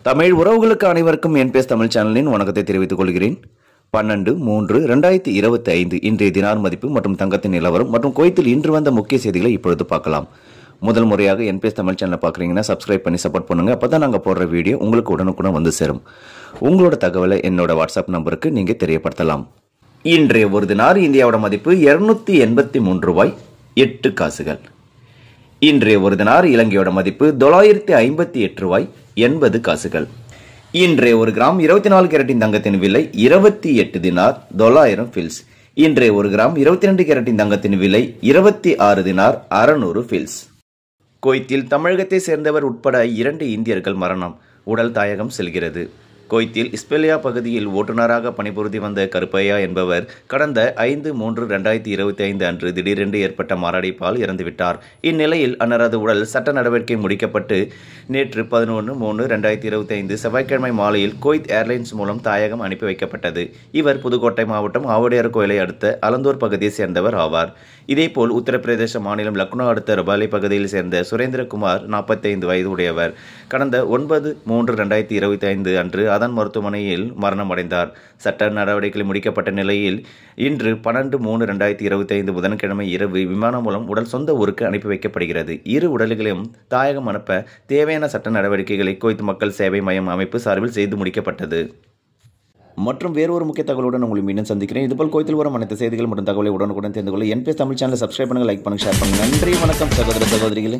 தமிழ் உறவுகளுக்கு அனைவருக்கும் என்பிஎஸ் தமிழ் சேனலின் வணக்கத்தை தெரிவித்துக் கொள்கிறேன். 12/3/2025 இன்றைய தினார் மதிப்பு மற்றும் தங்கத்தின் நிலவரம் மற்றும் குவைத்தில் இன்று வந்த முக்கிய செய்திகளை இப்பொழுது பார்க்கலாம். முதல் முறையாக என்பிஎஸ் தமிழ் சேனலை பார்க்குறீங்கன்னா சப்ஸ்கிரைப் பண்ணி சப்போர்ட் பண்ணுங்க. அப்பதான் நாங்கள் போடுற வீடியோ உங்களுக்கு உடனுக்குடன் வந்து சேரும். உங்களோட தகவலை என்னோட வாட்ஸ்அப் நம்பருக்கு நீங்க தெரியப்படுத்தலாம். இன்றைய ஒரு தினார் இந்தியாவோட மதிப்பு 283 ரூபாய் 8 காசுகள். இன்றைய ஒரு தினார் இலங்கையோட மதிப்பு 958 ரூபாய் 80 காசுகள். இன்றைய ஒரு கிராம் 24 கேரட்டின் தங்கத்தின் விலை 28 தினார் 900 ஃபில்ஸ். இன்றைய ஒரு கிராம் 22 கேரட்டின் தங்கத்தின் விலை 26 தினார் 600 ஃபில்ஸ். குவைத்தில் தமிழகத்தை சேர்ந்தவர் உட்பட 2 இந்தியர்கள் மரணம். உடல் தாயகம் செல்கிறது. குவைத்தில் இஸ்பெலியா பகுதியில் ஓட்டுநராக பணிபுரிந்து வந்த கருப்பையா என்பவர் கடந்த 5/3/2025 அன்று திடீரென்று ஏற்பட்ட மாரடைப்பால் இறந்துவிட்டார். இந்நிலையில் அன்னாரது உடல் சட்ட நடவடிக்கை முடிக்கப்பட்டு நேற்று 11/3/2025 செவ்வாய்க்கிழமை மாலையில் குவைத் ஏர்லைன்ஸ் மூலம் தாயகம் அனுப்பி வைக்கப்பட்டது. இவர் புதுக்கோட்டை மாவட்டம் ஆவுடையார் கோயிலை அடுத்த அலந்தூர் பகுதியை சேர்ந்தவர் ஆவார். இதேபோல் உத்தரப்பிரதேச மாநிலம் லக்னோ அடுத்த ரபாலி பகுதியில் சேர்ந்த சுரேந்திரகுமார் 45 வயது உடையவர் கடந்த 9/3/2025 அன்று அதன் மருத்துவமனையில் மரணமடைந்தார். சட்ட நடவடிக்கைகள் முடிக்கப்பட்ட நிலையில் இன்று 12/3/2025 புதன்கிழமை இரவு விமானம் மூலம் உடல் சொந்த ஊருக்கு அனுப்பி வைக்கப்படுகிறது. இரு உடல்களையும் தாயகம் அனுப்ப தேவையான சட்ட நடவடிக்கைகளை குவைத் மக்கள் சேவை மையம் அமைப்பு சார்பில் செய்து முடிக்கப்பட்டது. மற்றும் வேறொரு முக்கிய தகவலுடன் உங்களை மீண்டும் சந்திக்கிறேன். இதுபோல் குவைத்தில் வரும் அனைத்து செய்திகள் மற்றும் தகவலை உடனுக்குடன் தெரிந்து கொள்ள என்பிஎஸ் தமிழ் சேனலை சப்ஸ்கிரைப் பண்ணுங்க, லைக் பண்ணுங்க, ஷேர் பண்ணுங்க. நன்றி, வணக்கம் சகோதர சகோதரிகளே.